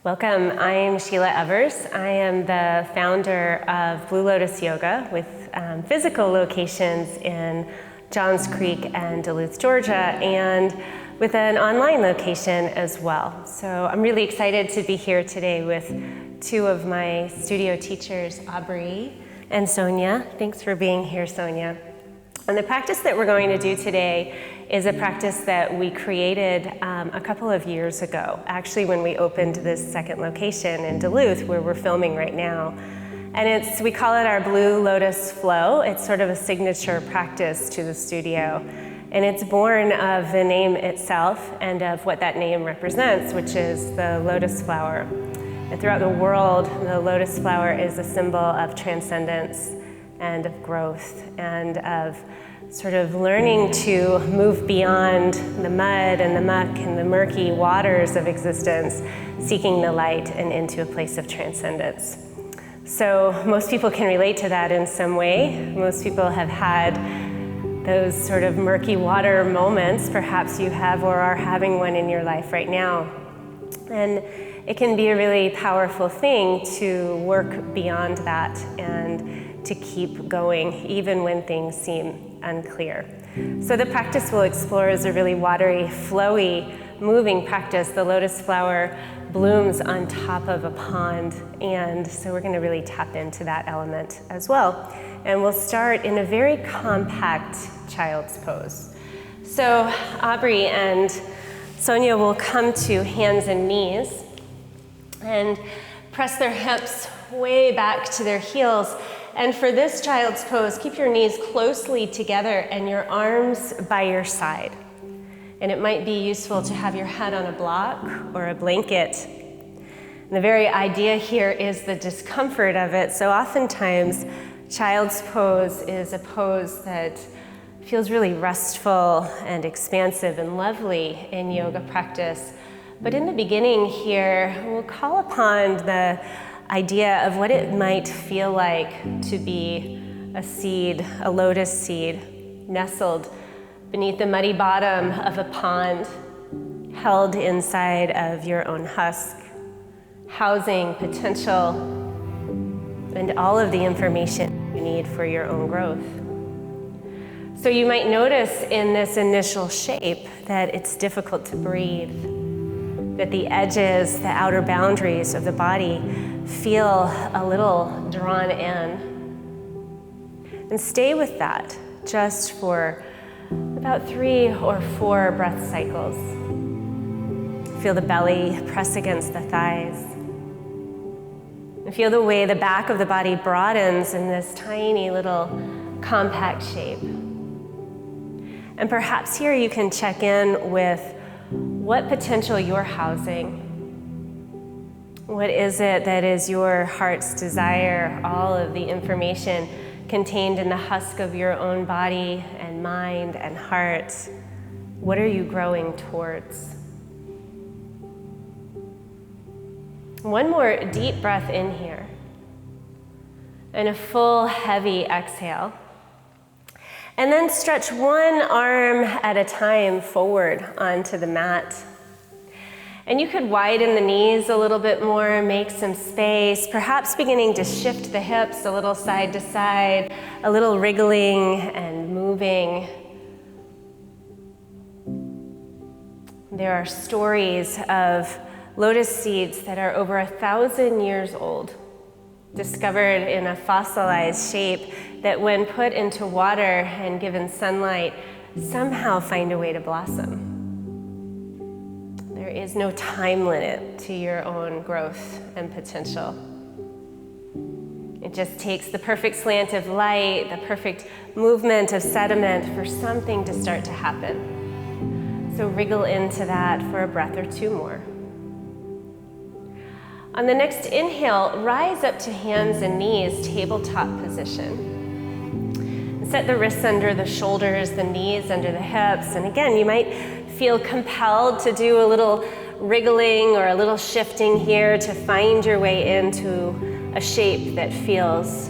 Welcome, I'm Sheila Evers. I am the founder of Blue Lotus Yoga with physical locations in Johns Creek and Duluth, Georgia, and with an online location as well. So I'm really excited to be here today with two of my studio teachers, Aubrey and Sonia. Thanks for being here, Sonia. And the practice that we're going to do today is a practice that we created a couple of years ago, actually when we opened this second location in Duluth where we're filming right now. And we call it our Blue Lotus Flow. It's sort of a signature practice to the studio. And it's born of the name itself and of what that name represents, which is the lotus flower. And throughout the world, the lotus flower is a symbol of transcendence and of growth and of sort of learning to move beyond the mud and the muck and the murky waters of existence, seeking the light and into a place of transcendence. So most people can relate to that in some way. Most people have had those sort of murky water moments. Perhaps you have or are having one in your life right now. And it can be a really powerful thing to work beyond that and to keep going even when things seem unclear. So the practice we'll explore is a really watery, flowy, moving practice. The lotus flower blooms on top of a pond, and so we're going to really tap into that element as well. And we'll start in a very compact child's pose. So Aubrey and Sonia will come to hands and knees and press their hips way back to their heels. And for this child's pose, keep your knees closely together and your arms by your side. And it might be useful to have your head on a block or a blanket. And the very idea here is the discomfort of it. So oftentimes, child's pose is a pose that feels really restful and expansive and lovely in yoga practice. But in the beginning here, we'll call upon the idea of what it might feel like to be a seed, a lotus seed, nestled beneath the muddy bottom of a pond, held inside of your own husk, housing potential and all of the information you need for your own growth. So you might notice in this initial shape that it's difficult to breathe, that the edges, the outer boundaries of the body feel a little drawn in. And stay with that just for about 3 or 4 breath cycles. Feel the belly press against the thighs. And feel the way the back of the body broadens in this tiny little compact shape. And perhaps here you can check in with what potential you're housing. What is it that is your heart's desire, all of the information contained in the husk of your own body and mind and heart? What are you growing towards? One more deep breath in here, and a full, heavy exhale. And then stretch one arm at a time forward onto the mat. And you could widen the knees a little bit more, make some space, perhaps beginning to shift the hips a little side to side, a little wriggling and moving. There are stories of lotus seeds that are over 1,000 years old, discovered in a fossilized shape that when put into water and given sunlight, somehow find a way to blossom. There is no time limit to your own growth and potential. It just takes the perfect slant of light, the perfect movement of sediment for something to start to happen. So wriggle into that for a breath or 2 more. On the next inhale, rise up to hands and knees, tabletop position. Set the wrists under the shoulders, the knees under the hips. And again, you might feel compelled to do a little wriggling or a little shifting here to find your way into a shape that feels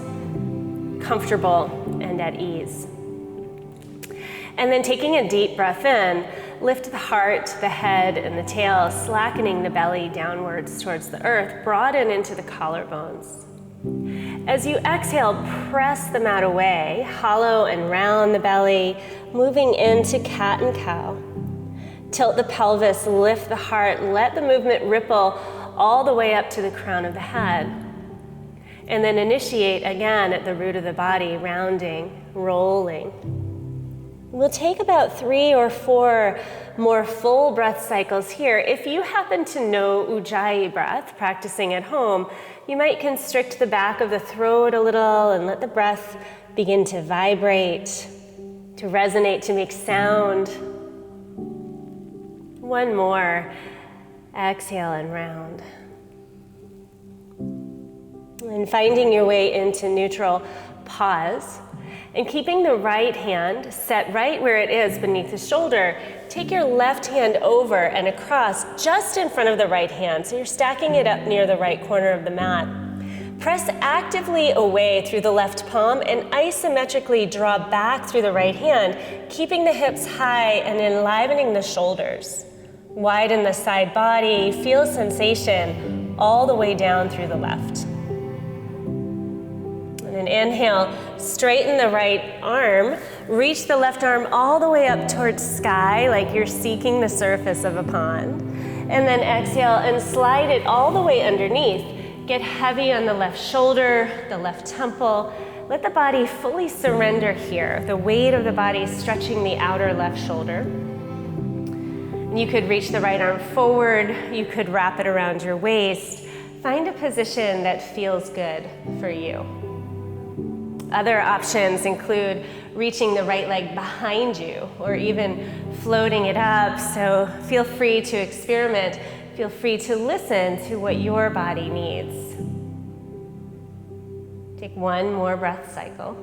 comfortable and at ease. And then taking a deep breath in, lift the heart, the head, and the tail, slackening the belly downwards towards the earth, broaden into the collarbones. As you exhale, press the mat away, hollow and round the belly, moving into cat and cow. Tilt the pelvis, lift the heart, let the movement ripple all the way up to the crown of the head. And then initiate again at the root of the body, rounding, rolling. We'll take about 3 or 4 more full breath cycles here. If you happen to know Ujjayi breath, practicing at home, you might constrict the back of the throat a little and let the breath begin to vibrate, to resonate, to make sound. One more. Exhale and round. And finding your way into neutral, pause. And keeping the right hand set right where it is beneath the shoulder, take your left hand over and across just in front of the right hand. So you're stacking it up near the right corner of the mat. Press actively away through the left palm and isometrically draw back through the right hand, keeping the hips high and enlivening the shoulders. Widen the side body, feel sensation all the way down through the left. And inhale, straighten the right arm, reach the left arm all the way up towards sky like you're seeking the surface of a pond. And then exhale and slide it all the way underneath. Get heavy on the left shoulder, the left temple. Let the body fully surrender here. The weight of the body stretching the outer left shoulder. And you could reach the right arm forward. You could wrap it around your waist. Find a position that feels good for you. Other options include reaching the right leg behind you or even floating it up, so feel free to experiment. Feel free to listen to what your body needs. Take one more breath cycle.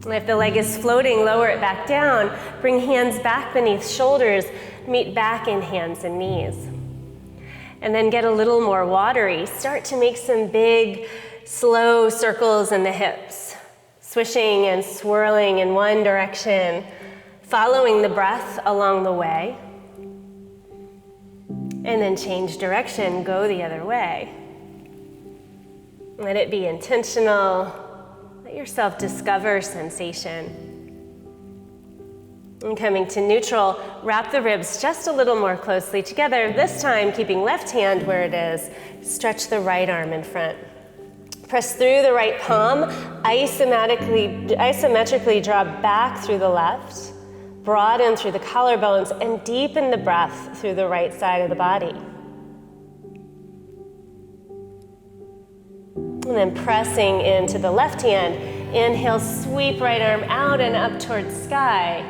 And if the leg is floating, lower it back down. Bring hands back beneath shoulders, meet back in hands and knees. And then get a little more watery. Start to make some big, slow circles in the hips, swishing and swirling in one direction, following the breath along the way, and then change direction, go the other way. Let it be intentional. Let yourself discover sensation. And coming to neutral, wrap the ribs just a little more closely together, this time keeping left hand where it is. Stretch the right arm in front. Press through the right palm, isometrically draw back through the left, broaden through the collarbones, and deepen the breath through the right side of the body. And then pressing into the left hand, inhale, sweep right arm out and up towards sky,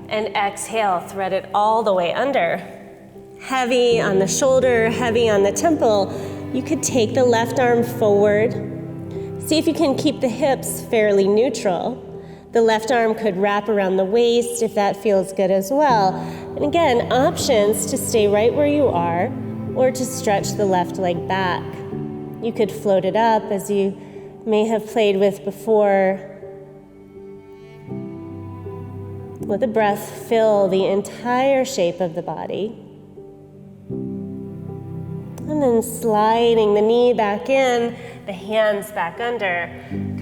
and exhale, thread it all the way under. Heavy on the shoulder, heavy on the temple. You could take the left arm forward. See if you can keep the hips fairly neutral. The left arm could wrap around the waist if that feels good as well. And again, options to stay right where you are or to stretch the left leg back. You could float it up as you may have played with before. Let the breath fill the entire shape of the body. And then sliding the knee back in, the hands back under,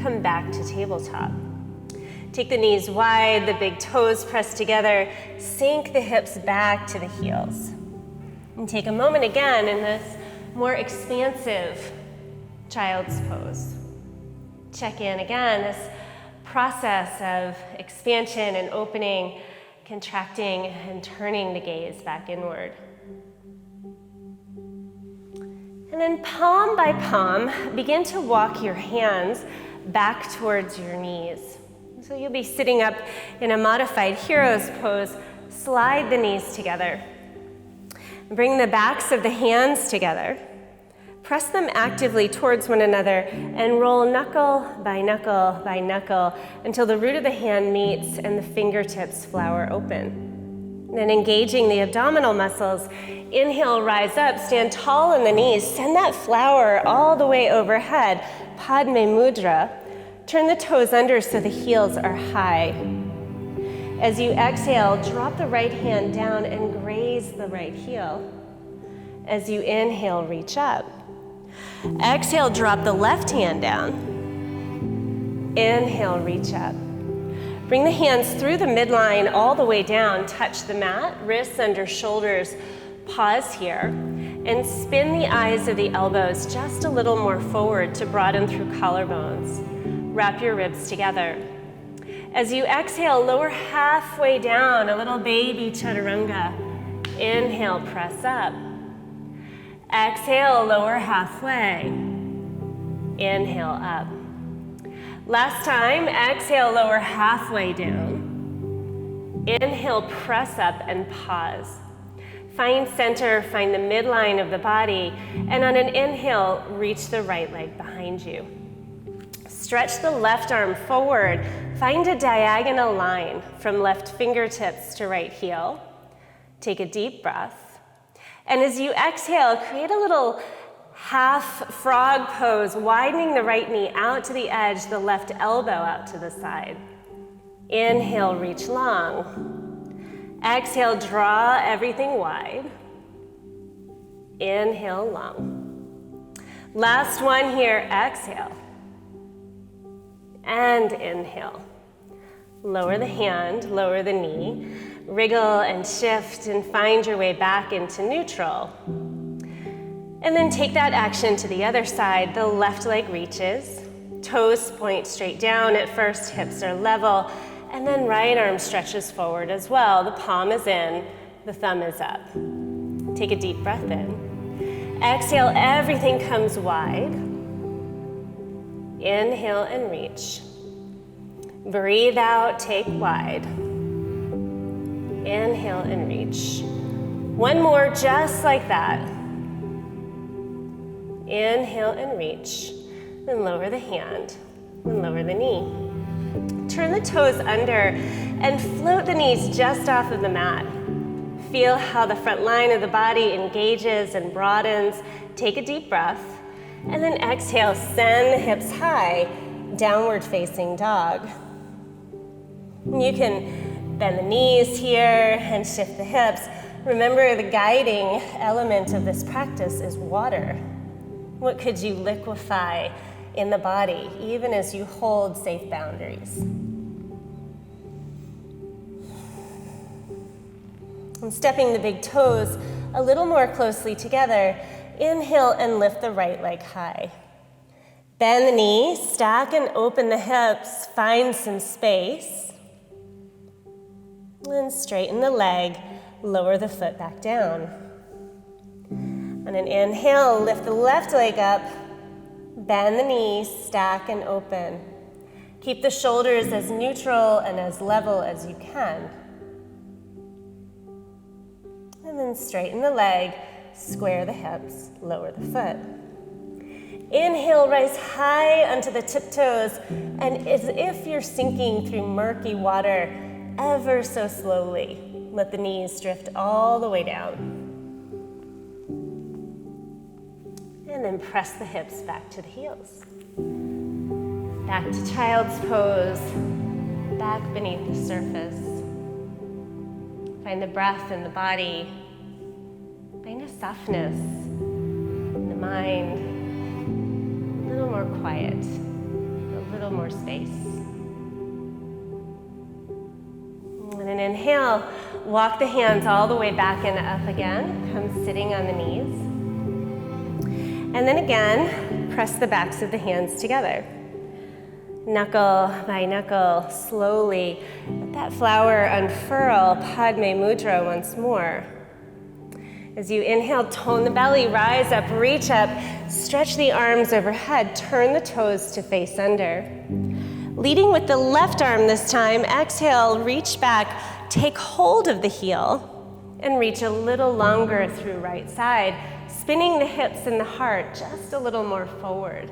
come back to tabletop. Take the knees wide, the big toes pressed together, sink the hips back to the heels. And take a moment again in this more expansive child's pose. Check in again, this process of expansion and opening, contracting and turning the gaze back inward. And then palm by palm, begin to walk your hands back towards your knees. So you'll be sitting up in a modified hero's pose. Slide the knees together. Bring the backs of the hands together. Press them actively towards one another and roll knuckle by knuckle by knuckle until the root of the hand meets and the fingertips flower open. Then engaging the abdominal muscles, inhale, rise up, stand tall in the knees, send that flower all the way overhead, Padme Mudra. Turn the toes under so the heels are high. As you exhale, drop the right hand down and graze the right heel. As you inhale, reach up. Exhale, drop the left hand down. Inhale, reach up. Bring the hands through the midline all the way down. Touch the mat, wrists under shoulders. Pause here and spin the eyes of the elbows just a little more forward to broaden through collarbones. Wrap your ribs together. As you exhale, lower halfway down, a little baby chaturanga. Inhale, press up. Exhale, lower halfway. Inhale, up. Last time, exhale, lower halfway down. Inhale, press up and pause. Find center, find the midline of the body, and on an inhale, reach the right leg behind you. Stretch the left arm forward. Find a diagonal line from left fingertips to right heel. Take a deep breath. And as you exhale, create a little half frog pose, widening the right knee out to the edge, the left elbow out to the side. Inhale, reach long. Exhale, draw everything wide. Inhale, long. Last one here, exhale. And inhale. Lower the hand, lower the knee. Wriggle and shift and find your way back into neutral. And then take that action to the other side. The left leg reaches. Toes point straight down at first, hips are level. And then right arm stretches forward as well. The palm is in, the thumb is up. Take a deep breath in. Exhale, everything comes wide. Inhale and reach. Breathe out, take wide. Inhale and reach. One more, just like that. Inhale and reach. Then lower the hand, and lower the knee. Turn the toes under and float the knees just off of the mat. Feel how the front line of the body engages and broadens. Take a deep breath, and then exhale, send the hips high, downward facing dog. You can bend the knees here and shift the hips. Remember, the guiding element of this practice is water. What could you liquefy in the body, even as you hold safe boundaries? And stepping the big toes a little more closely together, inhale and lift the right leg high. Bend the knee, stack and open the hips, find some space. And straighten the leg, lower the foot back down. On an inhale, lift the left leg up, bend the knees, stack and open. Keep the shoulders as neutral and as level as you can. And then straighten the leg, square the hips, lower the foot. Inhale, rise high onto the tiptoes, and as if you're sinking through murky water, ever so slowly, let the knees drift all the way down. And then press the hips back to the heels. Back to child's pose, back beneath the surface. Find the breath in the body. Find a softness in the mind. A little more quiet, a little more space. And an inhale, walk the hands all the way back and up again. Come sitting on the knees. And then again, press the backs of the hands together. Knuckle by knuckle, slowly. Let that flower unfurl, Padme Mudra once more. As you inhale, tone the belly, rise up, reach up, stretch the arms overhead, turn the toes to face under. Leading with the left arm this time, exhale, reach back, take hold of the heel, and reach a little longer through right side, spinning the hips and the heart just a little more forward.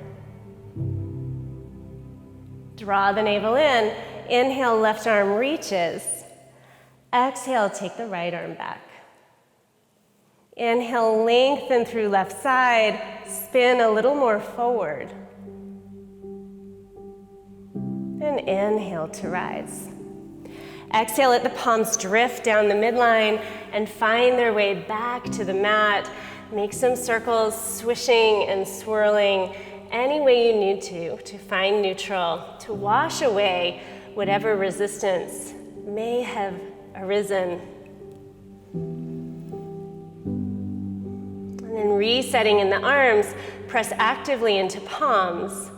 Draw the navel in, inhale, left arm reaches. Exhale, take the right arm back. Inhale, lengthen through left side, spin a little more forward. And inhale to rise. Exhale, let the palms drift down the midline and find their way back to the mat. Make some circles, swishing and swirling any way you need to find neutral, to wash away whatever resistance may have arisen. And then resetting in the arms, press actively into palms.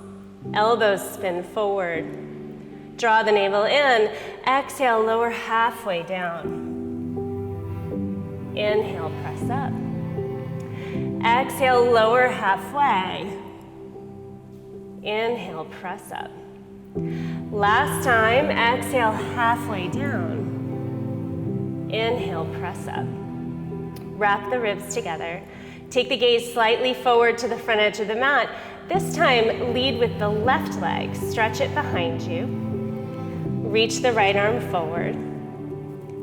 Elbows spin forward. Draw the navel in. Exhale, lower halfway down. Inhale, press up. Exhale, lower halfway. Inhale, press up. Last time, exhale, halfway down. Inhale, press up. Wrap the ribs together. Take the gaze slightly forward to the front edge of the mat. This time, lead with the left leg. Stretch it behind you. Reach the right arm forward.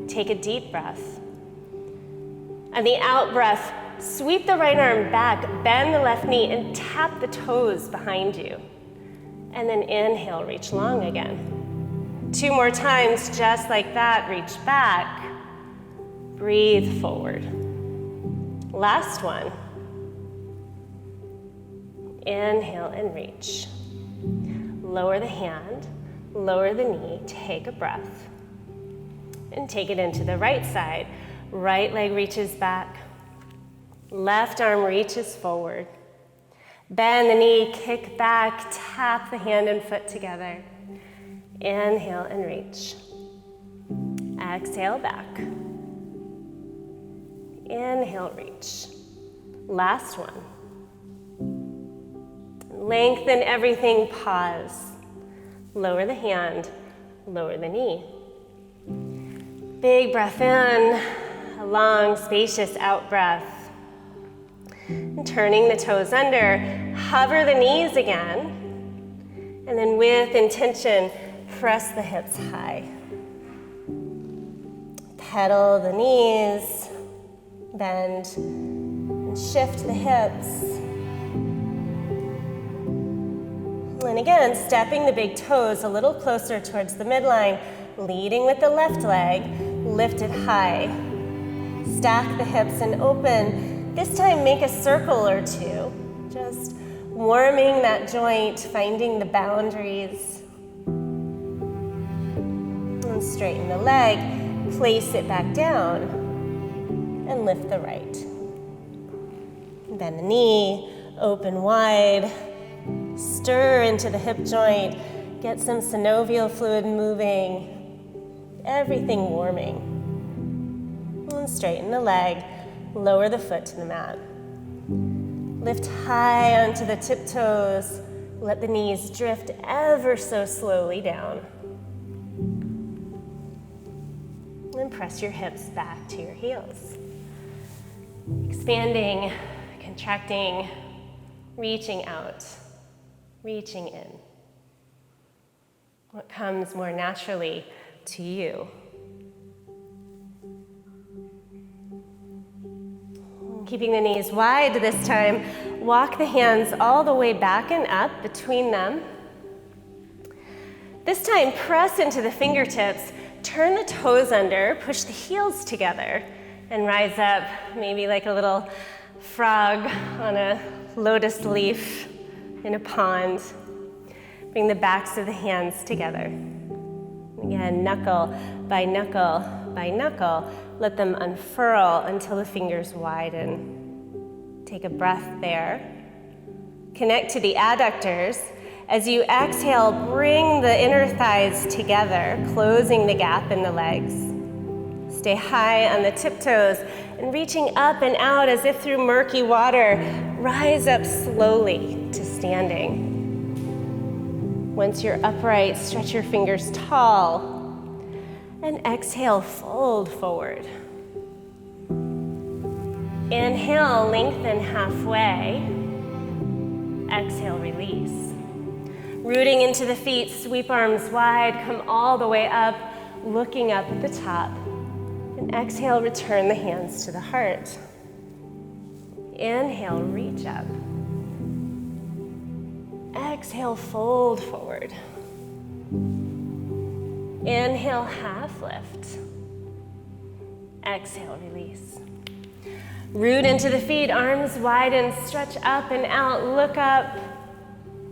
Take a deep breath. On the out breath, sweep the right arm back, bend the left knee, and tap the toes behind you. And then inhale, reach long again. 2 more times, just like that, reach back. Breathe forward. Last one. Inhale and reach. Lower the hand, lower the knee, take a breath. And take it into the right side. Right leg reaches back. Left arm reaches forward. Bend the knee, kick back, tap the hand and foot together. Inhale and reach. Exhale back. Inhale, reach. Last one. Lengthen everything, pause. Lower the hand, lower the knee. Big breath in, a long, spacious out breath. And turning the toes under, hover the knees again. And then with intention, press the hips high. Pedal the knees, bend, and shift the hips. And again, stepping the big toes a little closer towards the midline, leading with the left leg, lift it high. Stack the hips and open. This time, make a circle or two, just warming that joint, finding the boundaries. And straighten the leg, place it back down, and lift the right. Bend the knee, open wide, stir into the hip joint, get some synovial fluid moving, everything warming. And straighten the leg, lower the foot to the mat. Lift high onto the tiptoes, let the knees drift ever so slowly down. And press your hips back to your heels. Expanding, contracting, reaching out, reaching in. What comes more naturally to you? Keeping the knees wide this time, walk the hands all the way back and up between them. This time, press into the fingertips, turn the toes under, push the heels together, and rise up, maybe like a little frog on a lotus leaf in a pond. Bring the backs of the hands together. Again, knuckle by knuckle by knuckle. Let them unfurl until the fingers widen. Take a breath there. Connect to the adductors. As you exhale, bring the inner thighs together, closing the gap in the legs. Stay high on the tiptoes and reaching up and out as if through murky water. Rise up slowly to standing. Once you're upright, stretch your fingers tall. And exhale, fold forward. Inhale, lengthen halfway. Exhale, release. Rooting into the feet, sweep arms wide, come all the way up, looking up at the top. And exhale, return the hands to the heart. Inhale, reach up. Exhale, fold forward. Inhale, half lift. Exhale, release. Root into the feet, arms widen, stretch up and out, look up.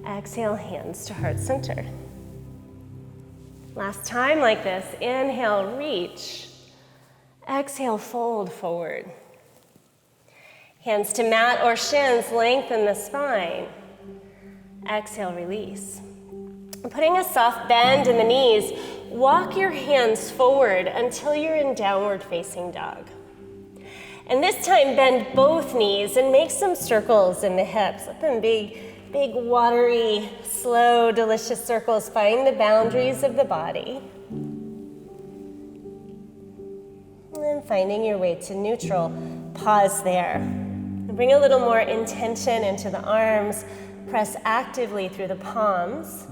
Exhale, hands to heart center. Last time like this, inhale, reach. Exhale, fold forward. Hands to mat or shins, lengthen the spine. Exhale, release. Putting a soft bend in the knees, walk your hands forward until you're in downward facing dog. And this time, bend both knees and make some circles in the hips. Let them be big, watery, slow, delicious circles. Find the boundaries of the body. And then finding your way to neutral. Pause there. Bring a little more intention into the arms. Press actively through the palms.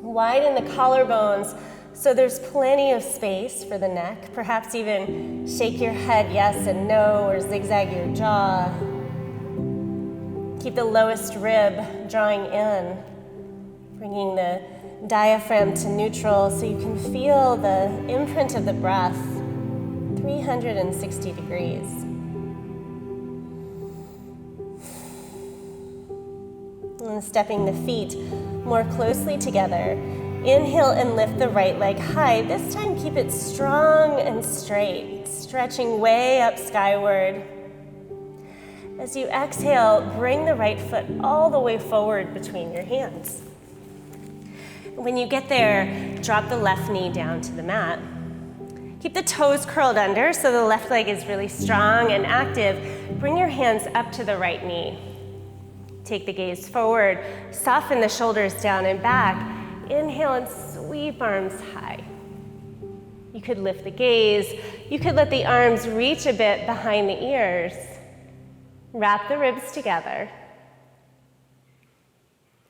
Widen the collarbones so there's plenty of space for the neck. Perhaps even shake your head yes and no, or zigzag your jaw. Keep the lowest rib drawing in, bringing the diaphragm to neutral so you can feel the imprint of the breath 360 degrees. And stepping the feet more closely together. Inhale and lift the right leg high. This time keep it strong and straight, stretching way up skyward. As you exhale, bring the right foot all the way forward between your hands. When you get there, drop the left knee down to the mat. Keep the toes curled under so the left leg is really strong and active. Bring your hands up to the right knee. Take the gaze forward, soften the shoulders down and back. Inhale and sweep arms high. You could lift the gaze. You could let the arms reach a bit behind the ears. Wrap the ribs together.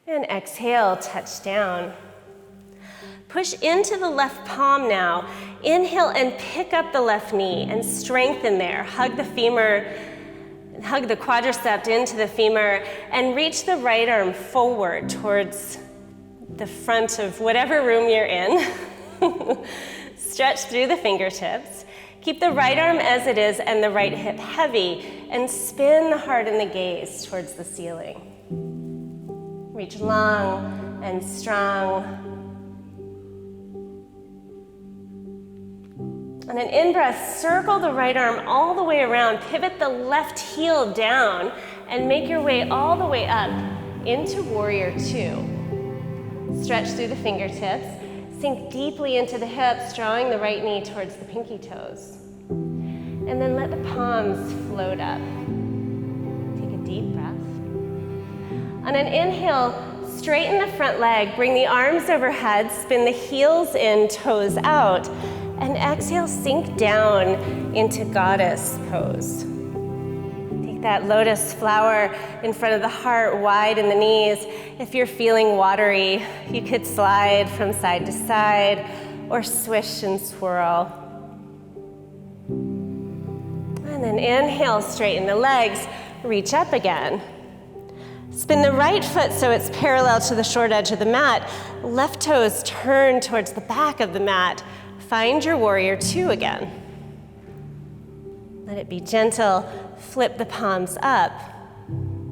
And exhale, touch down. Push into the left palm now. Inhale and pick up the left knee and strengthen there. Hug the femur. Hug the quadricep into the femur and reach the right arm forward towards the front of whatever room you're in. Stretch through the fingertips. Keep the right arm as it is and the right hip heavy and spin the heart and the gaze towards the ceiling. Reach long and strong. On an in-breath, circle the right arm all the way around, pivot the left heel down, and make your way all the way up into Warrior Two. Stretch through the fingertips, sink deeply into the hips, drawing the right knee towards the pinky toes. And then let the palms float up. Take a deep breath. On an inhale, straighten the front leg, bring the arms overhead, spin the heels in, toes out, and exhale, sink down into goddess pose. Take that lotus flower in front of the heart, wide in the knees. If you're feeling watery, you could slide from side to side or swish and swirl. And then inhale, straighten the legs, reach up again. Spin the right foot so it's parallel to the short edge of the mat. Left toes turn towards the back of the mat. Find your Warrior Two again. Let it be gentle. Flip the palms up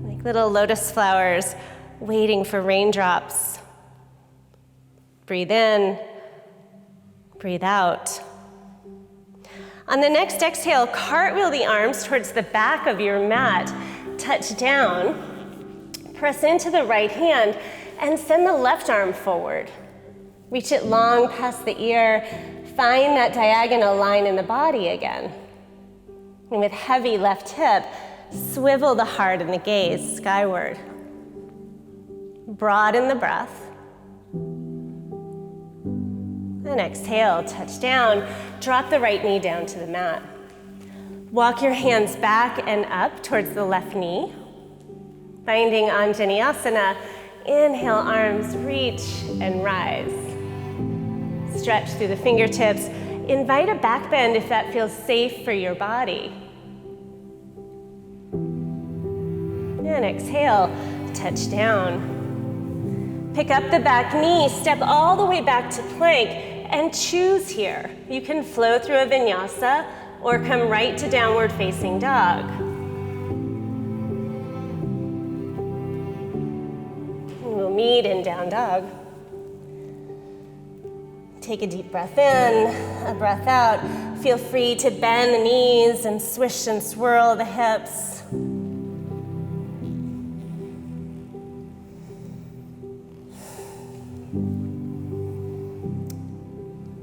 like little lotus flowers waiting for raindrops. Breathe in, breathe out. On the next exhale, cartwheel the arms towards the back of your mat. Touch down, press into the right hand, and send the left arm forward. Reach it long past the ear. Find that diagonal line in the body again. And with heavy left hip, swivel the heart and the gaze skyward. Broaden the breath. And exhale, touch down. Drop the right knee down to the mat. Walk your hands back and up towards the left knee. Finding Anjaneyasana, inhale, arms reach and rise. Stretch through the fingertips. Invite a back bend if that feels safe for your body. And exhale, touch down. Pick up the back knee, step all the way back to plank, And choose here. You can flow through a vinyasa or come right to downward facing dog. We'll meet in down dog. Take a deep breath in, a breath out. Feel free to bend the knees and swish and swirl the hips.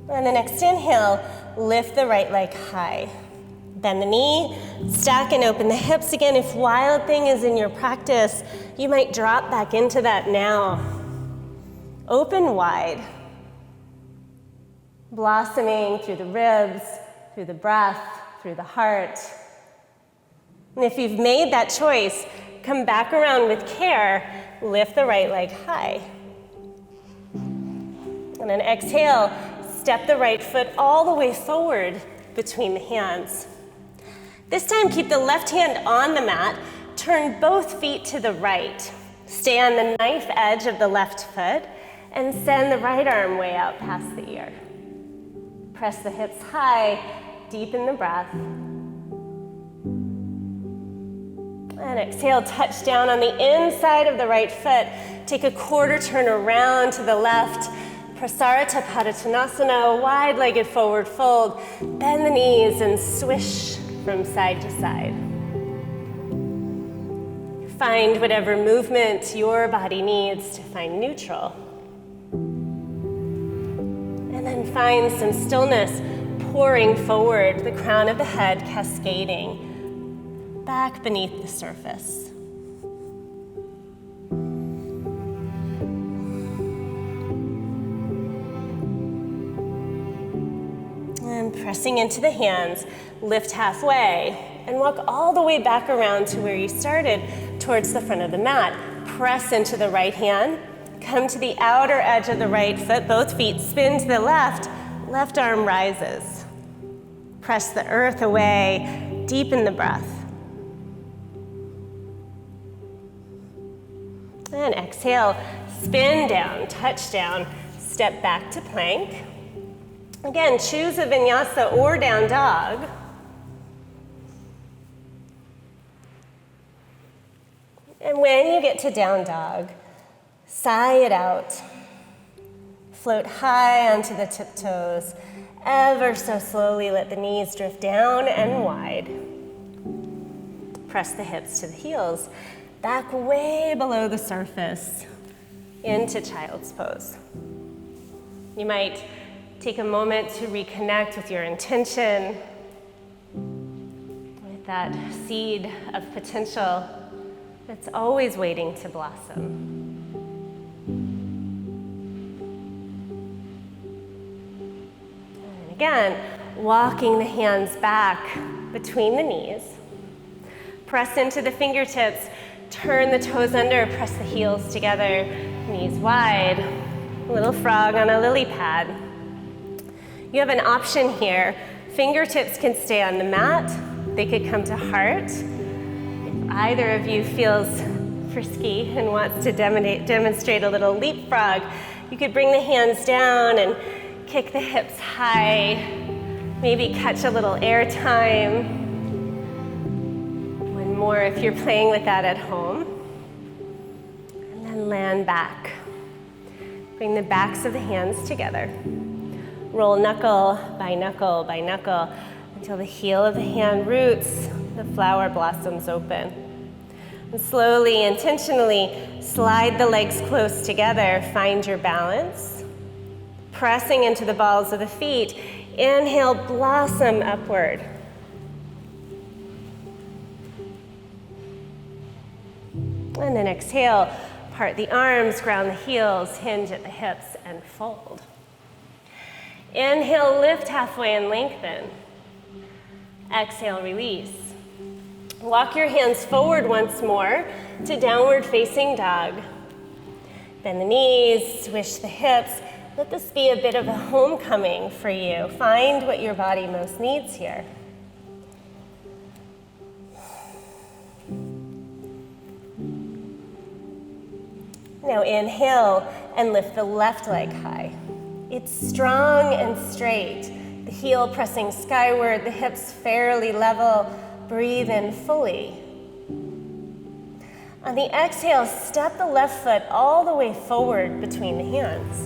On the next inhale, lift the right leg high. Bend the knee, stack and open the hips again. If Wild Thing is in your practice, you might drop back into that now. Open wide. Blossoming through the ribs, through the breath, through the heart. And if you've made that choice, come back around with care, lift the right leg high. And then exhale, step the right foot all the way forward between the hands. This time, keep the left hand on the mat, turn both feet to the right. Stay on the knife edge of the left foot, and send the right arm way out past the ear. Press the hips high, deepen the breath. And exhale, touch down on the inside of the right foot. Take a quarter turn around to the left. Prasarita Padottanasana, wide-legged forward fold. Bend the knees and swish from side to side. Find whatever movement your body needs to find neutral. And then find some stillness, pouring forward, the crown of the head cascading back beneath the surface. And pressing into the hands, lift halfway and walk all the way back around to where you started, towards the front of the mat. Press into the right hand, come to the outer edge of the right foot, both feet spin to the left, left arm rises. Press the earth away, deepen the breath. And exhale, spin down, touch down, step back to plank. Again, choose a vinyasa or down dog. And when you get to down dog, sigh it out. Float high onto the tiptoes. Ever so slowly, let the knees drift down and wide. Press the hips to the heels. Back way below the surface into child's pose. You might take a moment to reconnect with your intention, with that seed of potential that's always waiting to blossom. And again, walking the hands back between the knees. Press into the fingertips, turn the toes under, press the heels together, knees wide. Little frog on a lily pad. You have an option here. Fingertips can stay on the mat. They could come to heart. If either of you feels frisky and wants to demonstrate a little leapfrog, you could bring the hands down and kick the hips high. Maybe catch a little air time. One more if you're playing with that at home. And then land back. Bring the backs of the hands together. Roll knuckle by knuckle by knuckle until the heel of the hand roots, the flower blossoms open. And slowly, intentionally, slide the legs close together. Find your balance. Pressing into the balls of the feet. Inhale, blossom upward. And then exhale, part the arms, ground the heels, hinge at the hips, and fold. Inhale, lift halfway and lengthen. Exhale, release. Walk your hands forward once more to downward facing dog. Bend the knees, swish the hips. Let this be a bit of a homecoming for you. Find what your body most needs here. Now inhale and lift the left leg high. It's strong and straight. The heel pressing skyward, the hips fairly level. Breathe in fully. On the exhale, step the left foot all the way forward between the hands.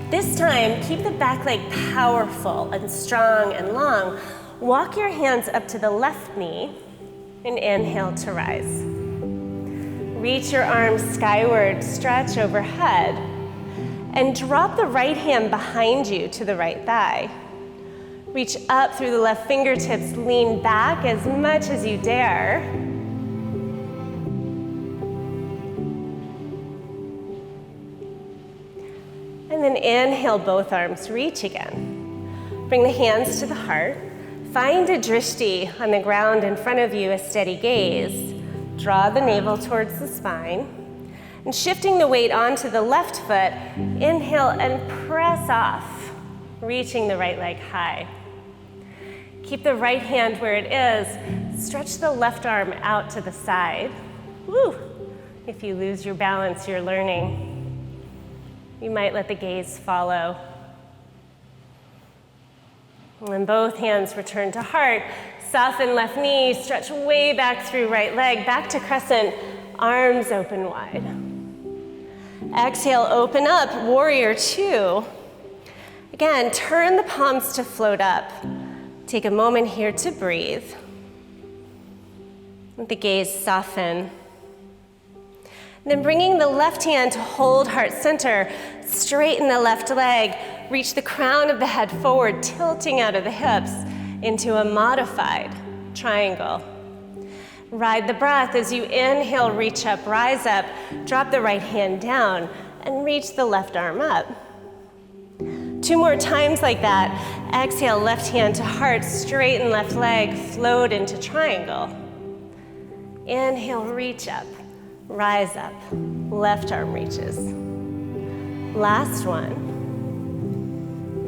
This time, keep the back leg powerful and strong and long. Walk your hands up to the left knee and inhale to rise. Reach your arms skyward, stretch overhead, and drop the right hand behind you to the right thigh. Reach up through the left fingertips, lean back as much as you dare. And then inhale, both arms, reach again. Bring the hands to the heart. Find a drishti on the ground in front of you, a steady gaze. Draw the navel towards the spine. And shifting the weight onto the left foot, inhale and press off, reaching the right leg high. Keep the right hand where it is. Stretch the left arm out to the side. Woo! If you lose your balance, you're learning. You might let the gaze follow. And then both hands return to heart. Soften left knee, stretch way back through right leg, back to crescent, arms open wide. Exhale, open up, warrior two. Again, turn the palms to float up. Take a moment here to breathe. Let the gaze soften. And then bringing the left hand to hold heart center, straighten the left leg, reach the crown of the head forward, tilting out of the hips into a modified triangle. Ride the breath as you inhale, reach up, rise up, drop the right hand down, and reach the left arm up. 2 more times like that. Exhale, left hand to heart, straighten left leg, float into triangle. Inhale, reach up, rise up, left arm reaches. Last one,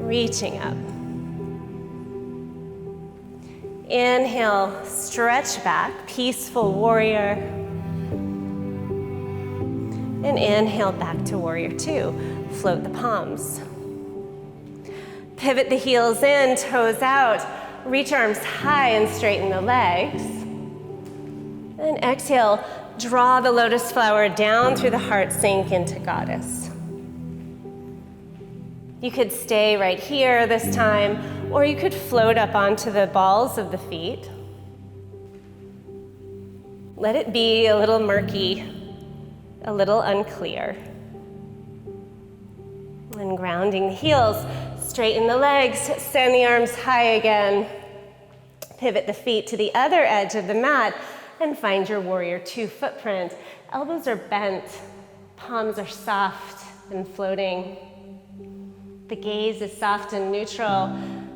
reaching up. Inhale, stretch back, peaceful warrior. And inhale back to warrior two. Float the palms. Pivot the heels in, toes out. Reach arms high and straighten the legs. And exhale, draw the lotus flower down through the heart, sink into goddess. You could stay right here this time, or you could float up onto the balls of the feet. Let it be a little murky, a little unclear. And grounding the heels, straighten the legs, send the arms high again. Pivot the feet to the other edge of the mat and find your warrior two footprint. Elbows are bent, palms are soft and floating. The gaze is soft and neutral.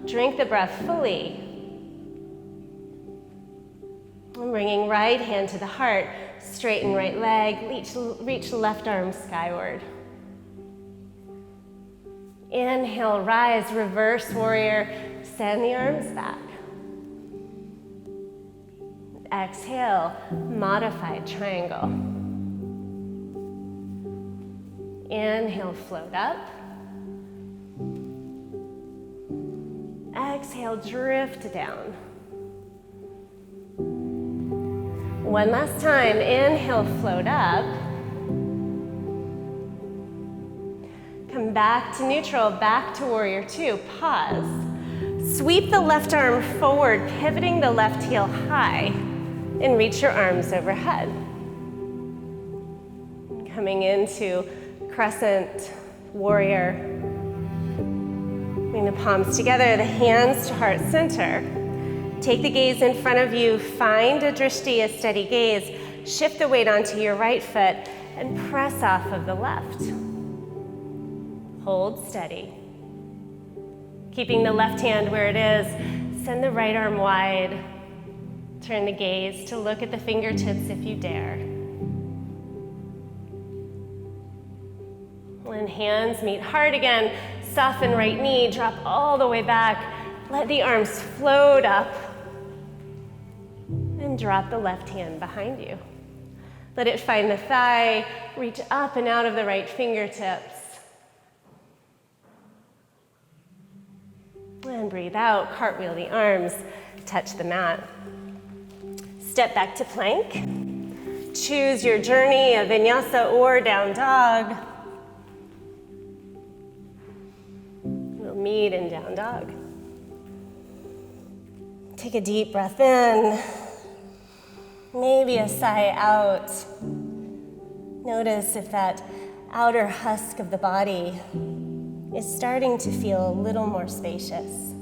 Drink the breath fully. And bringing right hand to the heart, straighten right leg, reach left arm skyward. Inhale, rise, reverse warrior, send the arms back. Exhale, modified triangle. Inhale, float up. Exhale, drift down. One last time, inhale, float up. Come back to neutral, back to warrior two, pause. Sweep the left arm forward, pivoting the left heel high, and reach your arms overhead. Coming into crescent warrior. Bring the palms together, the hands to heart center. Take the gaze in front of you, find a drishti, a steady gaze. Shift the weight onto your right foot and press off of the left. Hold steady. Keeping the left hand where it is, send the right arm wide. Turn the gaze to look at the fingertips if you dare. When hands meet heart again, soften right knee, drop all the way back. Let the arms float up. And drop the left hand behind you. Let it find the thigh, reach up and out of the right fingertips. And breathe out, cartwheel the arms, touch the mat. Step back to plank. Choose your journey of vinyasa or down dog. We'll meet in down dog. Take a deep breath in, maybe a sigh out. Notice if that outer husk of the body is starting to feel a little more spacious.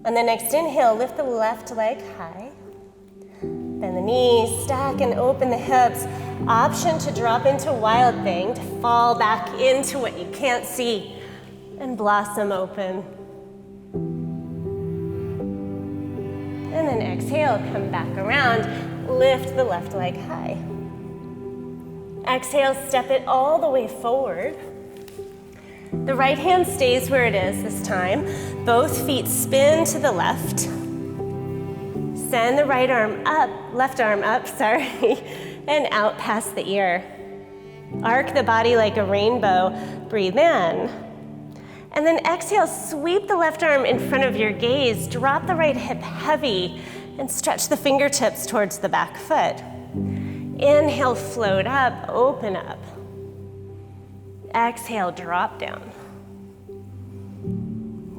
On the next inhale, lift the left leg high. Bend the knees, stack and open the hips. Option to drop into wild thing, to fall back into what you can't see and blossom open. And then exhale, come back around, lift the left leg high. Exhale, step it all the way forward. The right hand stays where it is this time. Both feet spin to the left. Send the left arm up, and out past the ear. Arc the body like a rainbow. Breathe in. And then exhale, sweep the left arm in front of your gaze. Drop the right hip heavy and stretch the fingertips towards the back foot. Inhale, float up, open up. Exhale, drop down.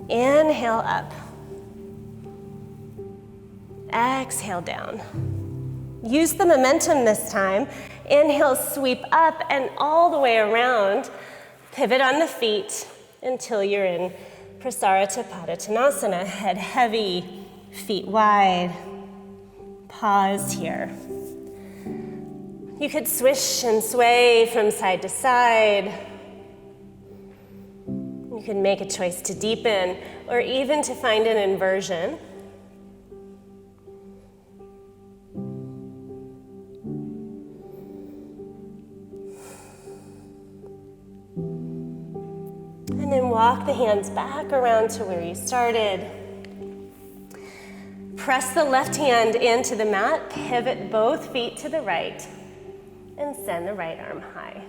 Inhale up. Exhale down. Use the momentum this time. Inhale, sweep up and all the way around. Pivot on the feet until you're in Prasarita Padottanasana. Head heavy, feet wide. Pause here. You could swish and sway from side to side. You can make a choice to deepen or even to find an inversion. And then walk the hands back around to where you started. Press the left hand into the mat, pivot both feet to the right, and send the right arm high.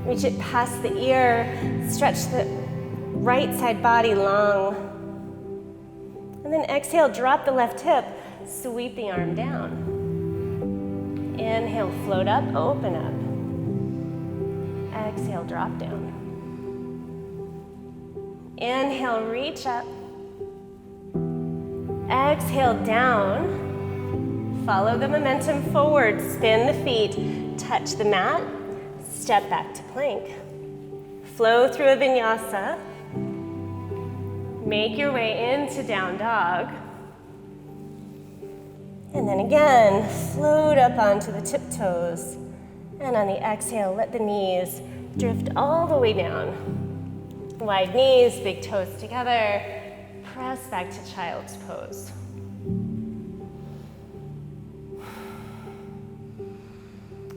Reach it past the ear, stretch the right side body long. And then exhale, drop the left hip, sweep the arm down. Inhale, float up, open up. Exhale, drop down. Inhale, reach up. Exhale, down. Follow the momentum forward, spin the feet, touch the mat, step back to plank. Flow through a vinyasa. Make your way into down dog. And then again, float up onto the tiptoes. And on the exhale, let the knees drift all the way down. Wide knees, big toes together. Press back to child's pose.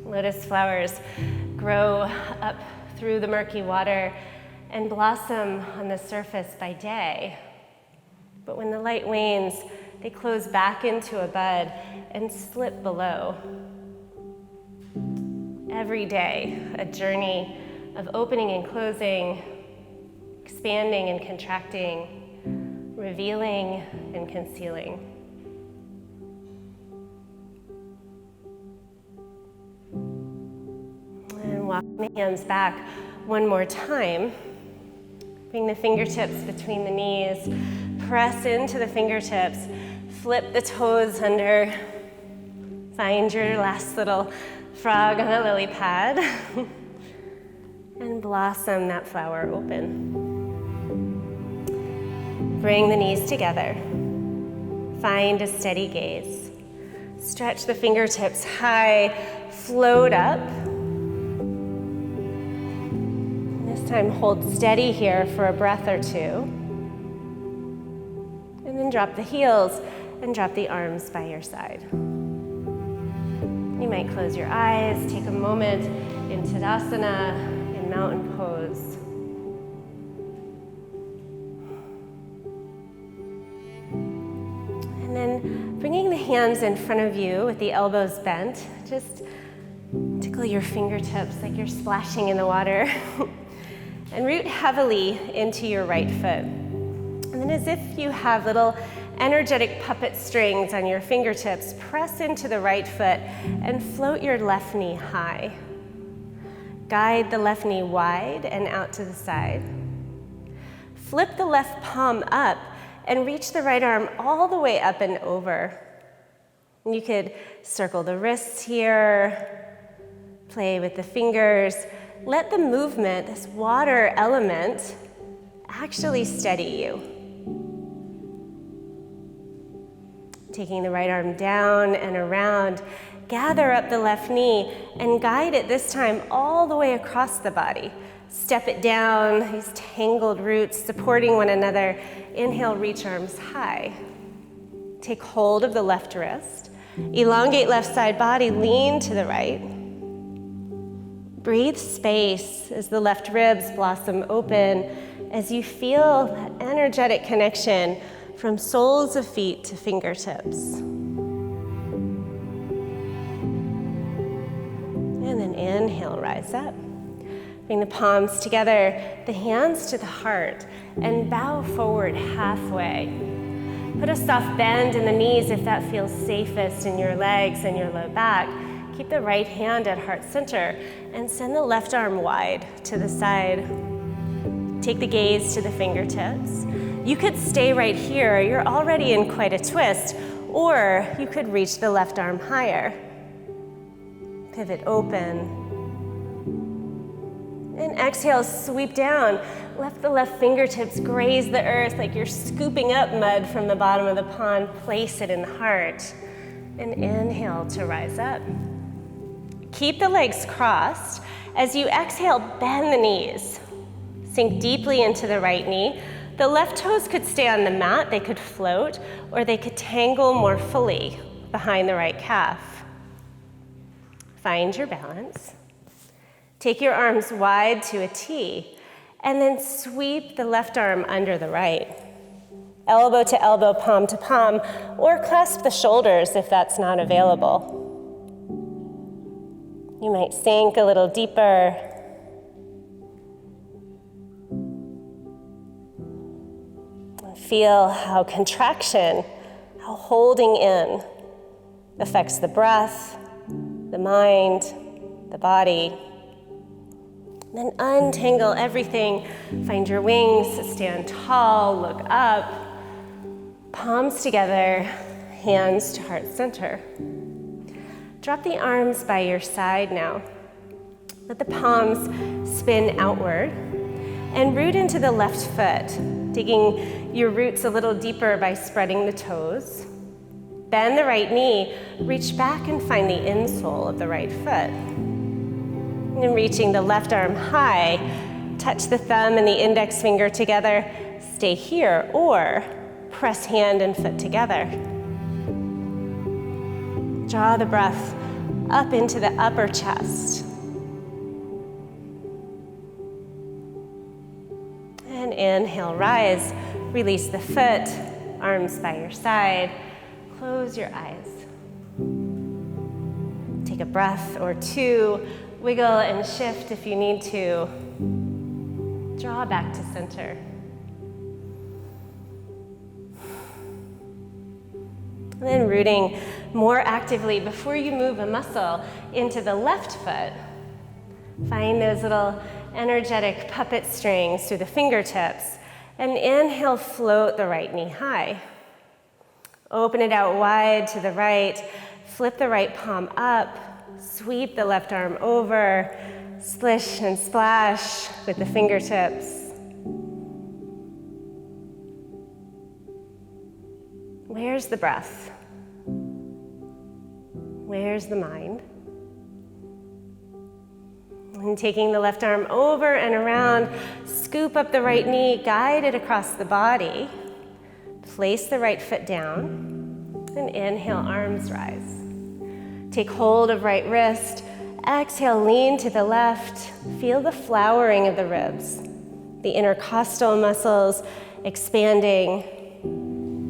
Lotus flowers grow up through the murky water and blossom on the surface by day. But when the light wanes, they close back into a bud and slip below. Every day, a journey of opening and closing, expanding and contracting, revealing and concealing. And walking the hands back one more time. Bring the fingertips between the knees. Press into the fingertips. Flip the toes under. Find your last little frog on a lily pad. And blossom that flower open. Bring the knees together. Find a steady gaze. Stretch the fingertips high. Float up. This time hold steady here for a breath or two. And then drop the heels and drop the arms by your side. You might close your eyes, take a moment in Tadasana, in mountain pose. And then bringing the hands in front of you with the elbows bent, just to Tickle your fingertips like you're splashing in the water. And root heavily into your right foot. And then as if you have little energetic puppet strings on your fingertips, press into the right foot and float your left knee high. Guide the left knee wide and out to the side. Flip the left palm up and reach the right arm all the way up and over. And you could circle the wrists here, play with the fingers. Let the movement, this water element, actually steady you. Taking the right arm down and around, gather up the left knee and guide it this time all the way across the body. Step it down, these tangled roots supporting one another. Inhale, reach arms high. Take hold of the left wrist. Elongate left side body, lean to the right. Breathe space as the left ribs blossom open, as you feel that energetic connection from soles of feet to fingertips. And then inhale, rise up. Bring the palms together, the hands to the heart, and bow forward halfway. Put a soft bend in the knees if that feels safest in your legs and your low back. Keep the right hand at heart center and send the left arm wide to the side. Take the gaze to the fingertips. You could stay right here. You're already in quite a twist, or you could reach the left arm higher. Pivot open. And exhale, sweep down. Let the left fingertips graze the earth like you're scooping up mud from the bottom of the pond. Place it in the heart. And inhale to rise up. Keep the legs crossed. As you exhale, bend the knees. Sink deeply into the right knee. The left toes could stay on the mat, they could float, or they could tangle more fully behind the right calf. Find your balance. Take your arms wide to a T, and then sweep the left arm under the right. Elbow to elbow, palm to palm, or clasp the shoulders if that's not available. You might sink a little deeper. Feel how contraction, how holding in affects the breath, the mind, the body. Then untangle everything. Find your wings, stand tall, look up. Palms together, hands to heart center. Drop the arms by your side now. Let the palms spin outward and root into the left foot, digging your roots a little deeper by spreading the toes. Bend the right knee, reach back and find the insole of the right foot. And reaching the left arm high, touch the thumb and the index finger together. Stay here, or press hand and foot together. Draw the breath up into the upper chest. And inhale, rise. Release the foot, arms by your side. Close your eyes. Take a breath or two. Wiggle and shift if you need to. Draw back to center. And then rooting more actively before you move a muscle into the left foot. Find those little energetic puppet strings through the fingertips. And inhale, float the right knee high. Open it out wide to the right. Flip the right palm up. Sweep the left arm over. Splish and splash with the fingertips. Where's the breath? Where's the mind? And taking the left arm over and around, scoop up the right knee, guide it across the body. Place the right foot down, and inhale, arms rise. Take hold of right wrist. Exhale, lean to the left. Feel the flowering of the ribs, the intercostal muscles expanding,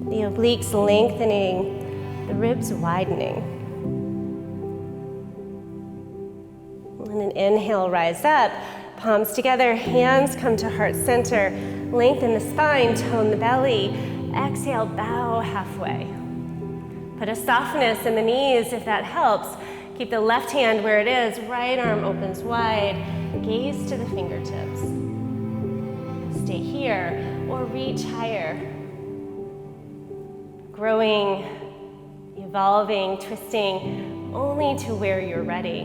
the obliques lengthening, the ribs widening. inhale, rise up. Palms together, hands come to heart center. Lengthen the spine, tone the belly. Exhale, bow halfway. Put a softness in the knees if that helps. Keep the left hand where it is, right arm opens wide. Gaze to the fingertips. Stay here or reach higher. Growing, evolving, twisting, only to where you're ready.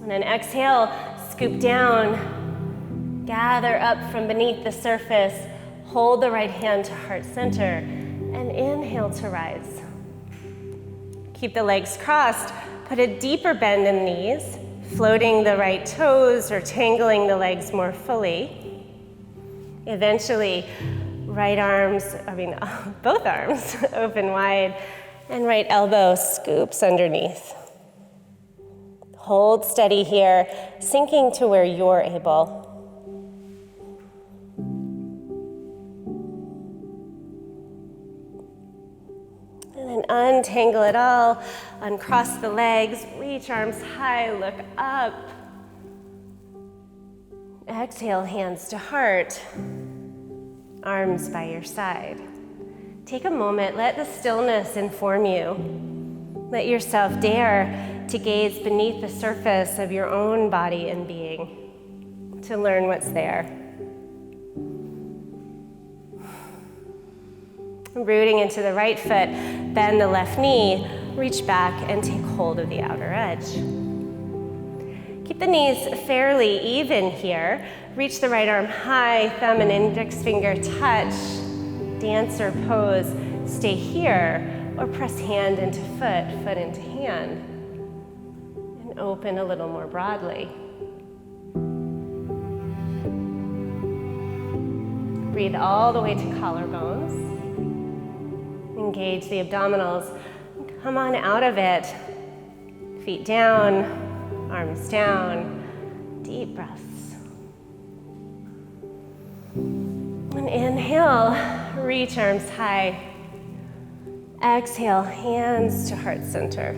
And then exhale, scoop down, gather up from beneath the surface, hold the right hand to heart center, and inhale to rise. Keep the legs crossed, put a deeper bend in the knees, floating the right toes or tangling the legs more fully. Eventually, both arms open wide, and right elbow scoops underneath. Hold steady here, sinking to where you're able. And then untangle it all, uncross the legs, reach arms high, look up. Exhale, hands to heart, arms by your side. Take a moment, let the stillness inform you. Let yourself dare to gaze beneath the surface of your own body and being, to learn what's there. Rooting into the right foot, bend the left knee, reach back and take hold of the outer edge. Keep the knees fairly even here. Reach the right arm high, thumb and index finger touch. Dancer pose, stay here, or press hand into foot, foot into hand. And open a little more broadly. Breathe all the way to collarbones. Engage the abdominals. Come on out of it. Feet down, arms down. Deep breaths. And inhale, reach arms high. Exhale, hands to heart center.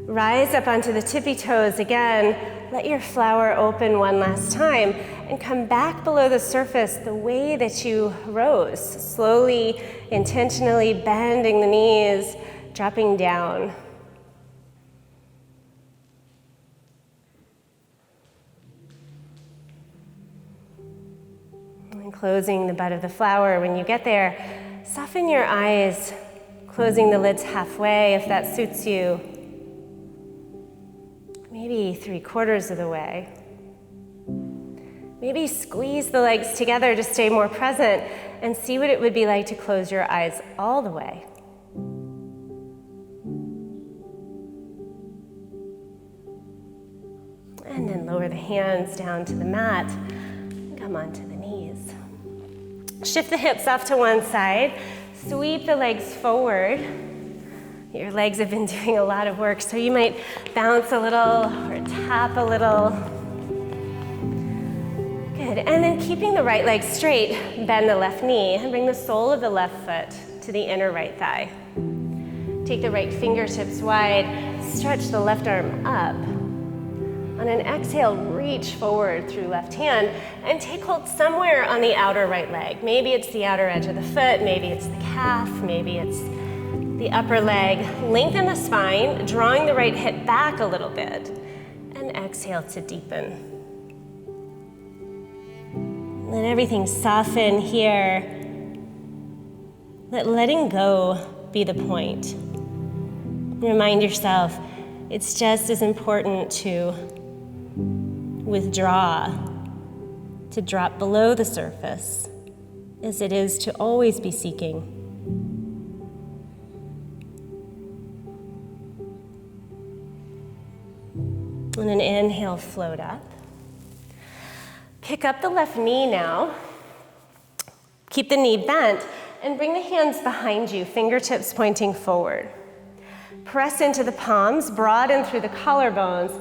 Rise up onto the tippy toes again. Let your flower open one last time and come back below the surface the way that you rose. Slowly, intentionally bending the knees, dropping down. And closing the bud of the flower. When you get there, soften your eyes, closing the lids halfway if that suits you. Maybe 3/4 of the way. Maybe squeeze the legs together to stay more present and see what it would be like to close your eyes all the way. And then lower the hands down to the mat. Come onto the knees. Shift the hips off to one side. Sweep the legs forward. Your legs have been doing a lot of work, so you might bounce a little or tap a little. Good, and then keeping the right leg straight, bend the left knee and bring the sole of the left foot to the inner right thigh. Take the right fingertips wide, stretch the left arm up. On an exhale, reach forward through left hand and take hold somewhere on the outer right leg. Maybe it's the outer edge of the foot, maybe it's the calf, maybe it's the upper leg. Lengthen the spine, drawing the right hip back a little bit, and exhale to deepen. Let everything soften here. Let letting go be the point. Remind yourself, it's just as important to withdraw, to drop below the surface, as it is to always be seeking. And then inhale, float up. Pick up the left knee now. Keep the knee bent and bring the hands behind you, fingertips pointing forward. Press into the palms, broaden through the collarbones.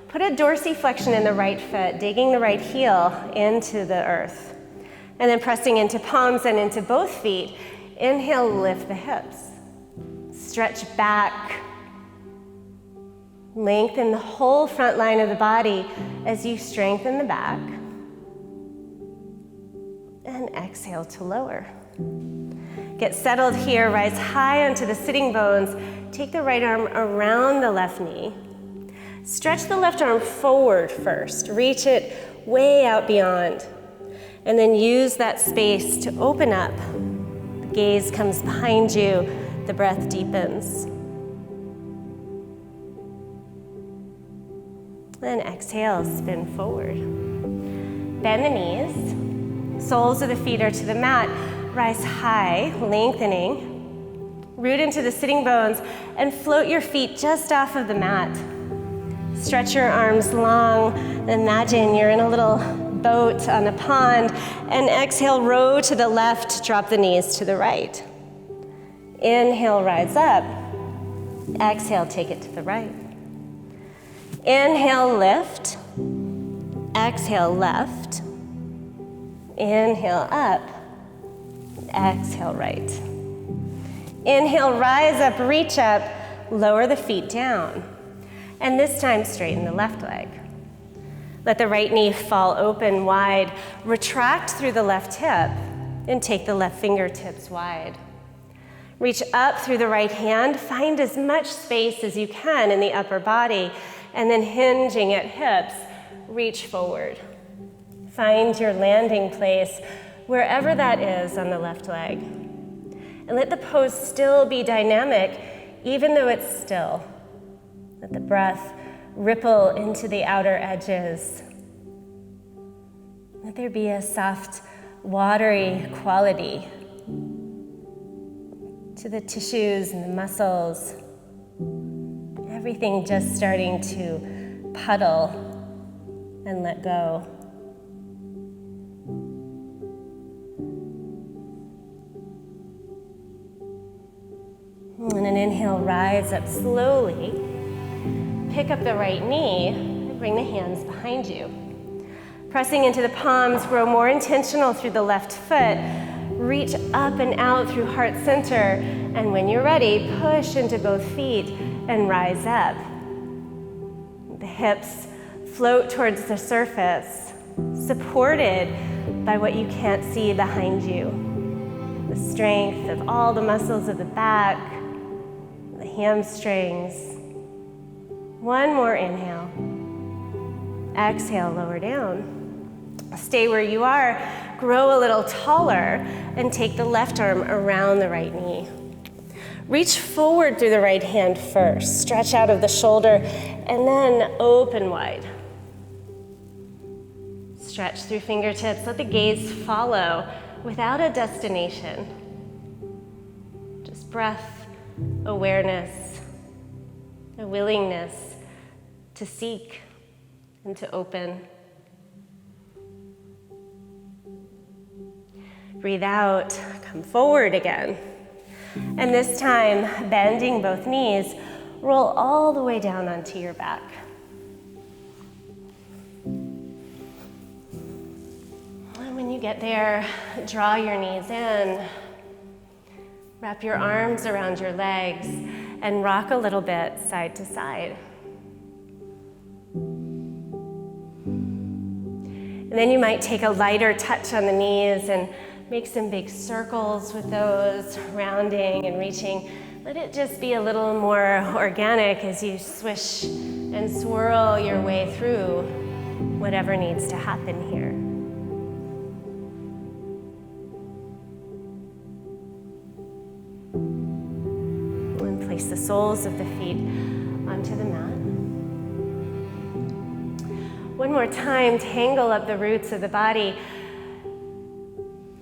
Put a dorsiflexion in the right foot, digging the right heel into the earth. And then pressing into palms and into both feet. Inhale, lift the hips. Stretch back. Lengthen the whole front line of the body as you strengthen the back. And exhale to lower. Get settled here, rise high onto the sitting bones. Take the right arm around the left knee. Stretch the left arm forward first. Reach it way out beyond. And then use that space to open up. The gaze comes behind you. The breath deepens. Then exhale, spin forward. Bend the knees. Soles of the feet are to the mat. Rise high, lengthening. Root into the sitting bones and float your feet just off of the mat. Stretch your arms long. Imagine you're in a little boat on a pond. And exhale, row to the left, drop the knees to the right. Inhale, rise up. Exhale, take it to the right. Inhale, lift. Exhale, left. Inhale, up. Exhale, right. Inhale, rise up, reach up, lower the feet down. And this time, straighten the left leg. Let the right knee fall open wide. Retract through the left hip and take the left fingertips wide. Reach up through the right hand. Find as much space as you can in the upper body. And then hinging at hips, reach forward. Find your landing place wherever that is on the left leg. And let the pose still be dynamic, even though it's still. Let the breath ripple into the outer edges. Let there be a soft, watery quality to the tissues and the muscles. Everything just starting to puddle and let go. And an inhale, rise up slowly. Pick up the right knee and bring the hands behind you. Pressing into the palms, grow more intentional through the left foot. Reach up and out through heart center. And when you're ready, push into both feet and rise up. The hips float towards the surface, supported by what you can't see behind you. The strength of all the muscles of the back, the hamstrings. One more inhale. Exhale, lower down. Stay where you are. Grow a little taller and take the left arm around the right knee. Reach forward through the right hand first. Stretch out of the shoulder and then open wide. Stretch through fingertips. Let the gaze follow without a destination. Just breath, awareness, a willingness to seek and to open. Breathe out, come forward again. And this time, bending both knees, roll all the way down onto your back. And when you get there, draw your knees in. Wrap your arms around your legs and rock a little bit side to side. And then you might take a lighter touch on the knees and make some big circles with those, rounding and reaching. Let it just be a little more organic as you swish and swirl your way through whatever needs to happen here. And place the soles of the feet onto the mat. One more time, tangle up the roots of the body.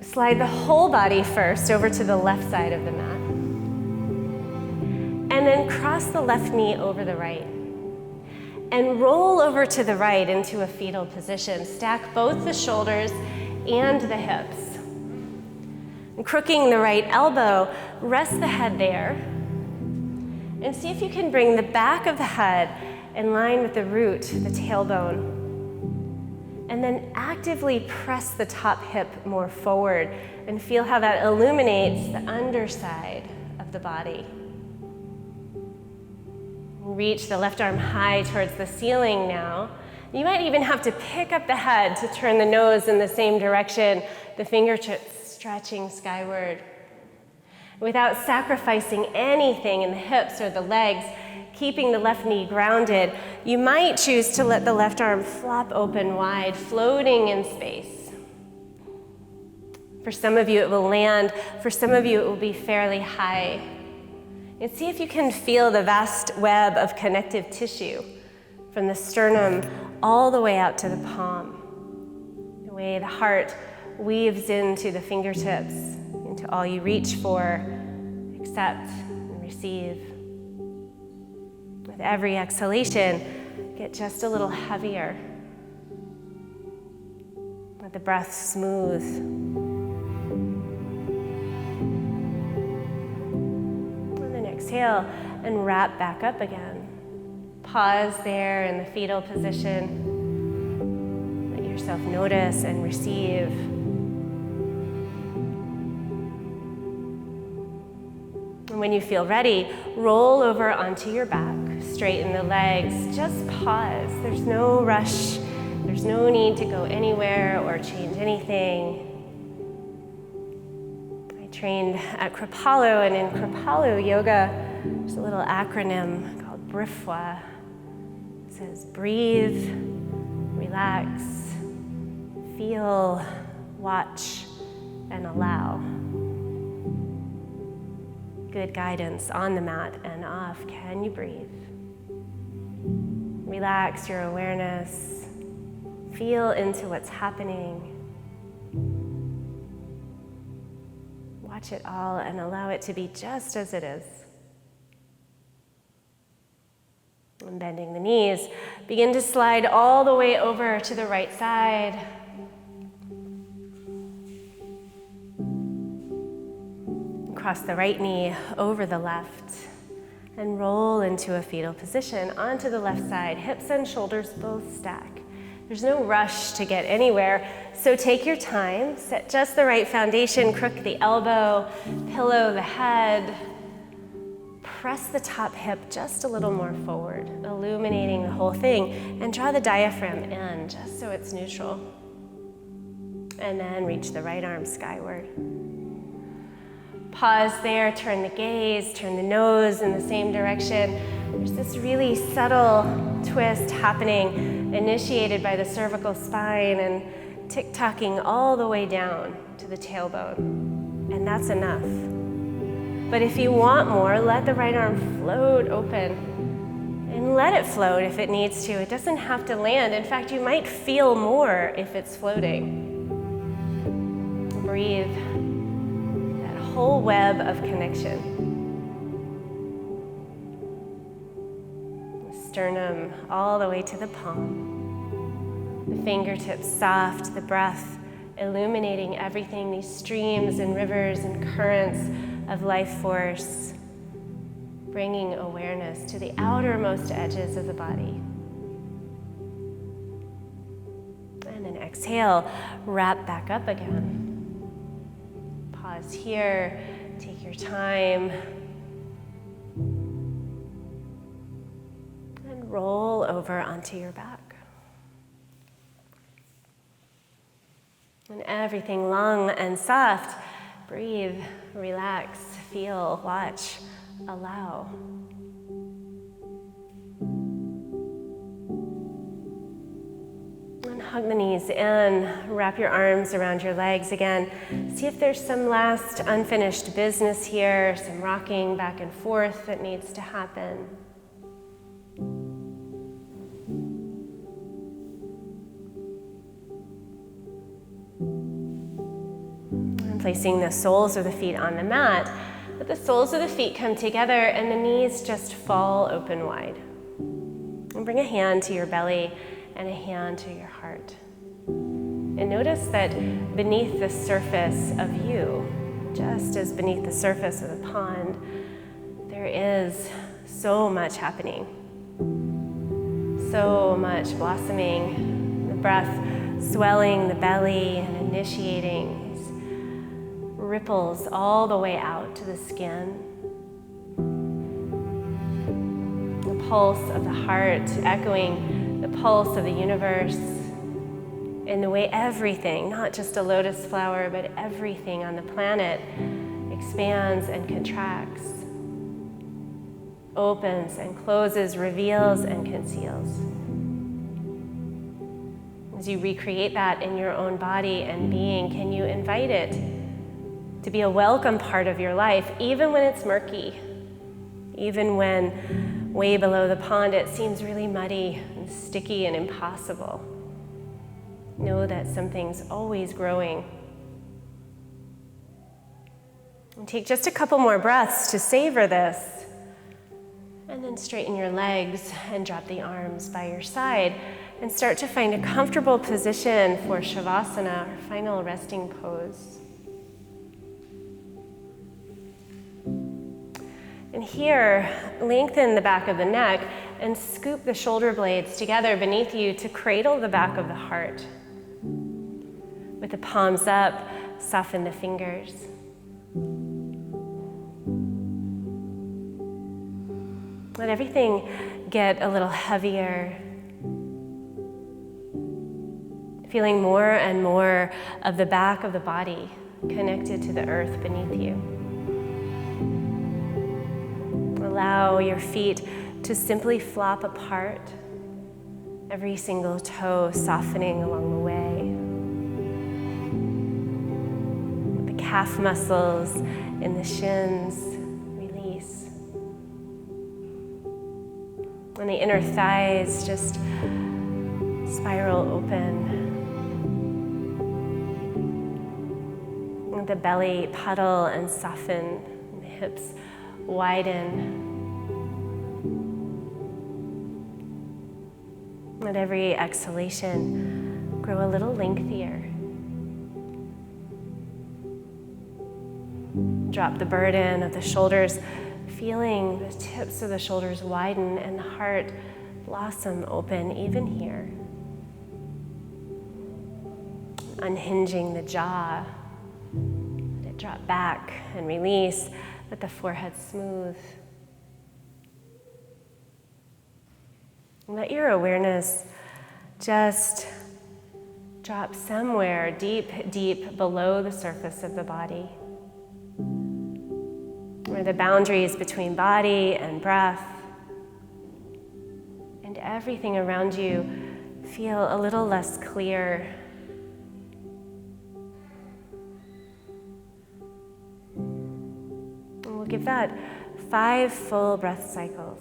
Slide the whole body first over to the left side of the mat. And then cross the left knee over the right. And roll over to the right into a fetal position. Stack both the shoulders and the hips. And crooking the right elbow, rest the head there. And see if you can bring the back of the head in line with the root, the tailbone. And then actively press the top hip more forward and feel how that illuminates the underside of the body. Reach the left arm high towards the ceiling now. You might even have to pick up the head to turn the nose in the same direction, the fingertips stretching skyward. Without sacrificing anything in the hips or the legs, keeping the left knee grounded, you might choose to let the left arm flop open wide, floating in space. For some of you, it will land. For some of you, it will be fairly high. And see if you can feel the vast web of connective tissue from the sternum all the way out to the palm. The way the heart weaves into the fingertips, into all you reach for, accept, and receive. With every exhalation, get just a little heavier. Let the breath smooth. And then exhale and wrap back up again. Pause there in the fetal position. Let yourself notice and receive. And when you feel ready, roll over onto your back, straighten the legs, just pause. There's no rush, there's no need to go anywhere or change anything. I trained at Kripalu, and in Kripalu yoga, there's a little acronym called BRIFWA. It says breathe, relax, feel, watch, and allow. Good guidance on the mat and off. Can you breathe? Relax your awareness. Feel into what's happening. Watch it all and allow it to be just as it is. And bending the knees, begin to slide all the way over to the right side. Cross the right knee over the left and roll into a fetal position onto the left side. Hips and shoulders both stack. There's no rush to get anywhere, so take your time. Set just the right foundation, crook the elbow, pillow the head. Press the top hip just a little more forward, illuminating the whole thing, and draw the diaphragm in just so it's neutral. And then reach the right arm skyward. Pause there, turn the gaze, turn the nose in the same direction. There's this really subtle twist happening, initiated by the cervical spine and tick-tocking all the way down to the tailbone. And that's enough. But if you want more, let the right arm float open. And let it float if it needs to. It doesn't have to land. In fact, you might feel more if it's floating. Breathe. Whole web of connection. The sternum all the way to the palm. The fingertips soft, the breath illuminating everything, these streams and rivers and currents of life force, bringing awareness to the outermost edges of the body. And then exhale, wrap back up again. Pause here, take your time, and roll over onto your back. And everything long and soft, breathe, relax, feel, watch, allow. Hug the knees in, wrap your arms around your legs again. See if there's some last unfinished business here, some rocking back and forth that needs to happen. And placing the soles of the feet on the mat, let the soles of the feet come together and the knees just fall open wide. And bring a hand to your belly and a hand to your heart. And notice that beneath the surface of you, just as beneath the surface of the pond, there is so much happening. So much blossoming, the breath swelling the belly and initiating these ripples all the way out to the skin. pulse of the heart, echoing the pulse of the universe, in the way everything, not just a lotus flower, but everything on the planet expands and contracts, opens and closes, reveals and conceals. As you recreate that in your own body and being, can you invite it to be a welcome part of your life, even when it's murky, even when way below the pond it seems really muddy and sticky and impossible. Know that something's always growing. And take just a couple more breaths to savor this. And then straighten your legs and drop the arms by your side and start to find a comfortable position for Shavasana, our final resting pose. And here, lengthen the back of the neck and scoop the shoulder blades together beneath you to cradle the back of the heart. With the palms up, soften the fingers. Let everything get a little heavier. Feeling more and more of the back of the body connected to the earth beneath you. Allow your feet to simply flop apart, every single toe softening along the way. The calf muscles in the shins release. And the inner thighs just spiral open. And the belly puddle and soften, and the hips widen. Let every exhalation grow a little lengthier. Drop the burden of the shoulders, feeling the tips of the shoulders widen and the heart blossom open even here. Unhinging the jaw, let it drop back and release, let the forehead smooth. Let your awareness just drop somewhere deep, deep below the surface of the body, where the boundaries between body and breath and everything around you feel a little less clear. And we'll give that 5 full breath cycles.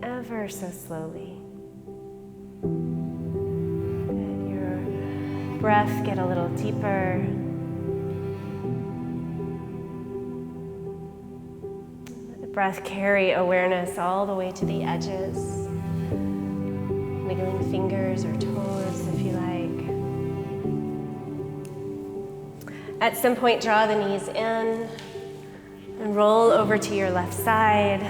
Ever so slowly. Let your breath get a little deeper. Let the breath carry awareness all the way to the edges, wiggling fingers or toes if you like. At some point, draw the knees in and roll over to your left side.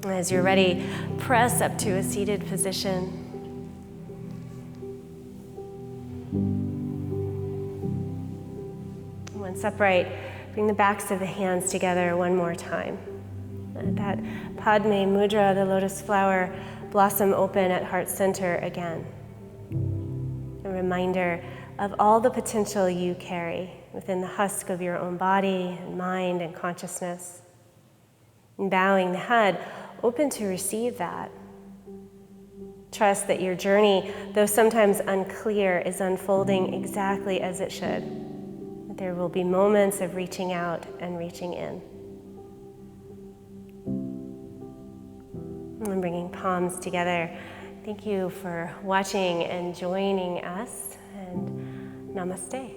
As you're ready, press up to a seated position. Once upright, bring the backs of the hands together one more time. Let that Padme Mudra, the lotus flower, blossom open at heart center again. A reminder of all the potential you carry within the husk of your own body and mind and consciousness. And bowing the head, open to receive that. Trust that your journey, though sometimes unclear, is unfolding exactly as it should. That there will be moments of reaching out and reaching in. And bringing palms together. Thank you for watching and joining us, and namaste.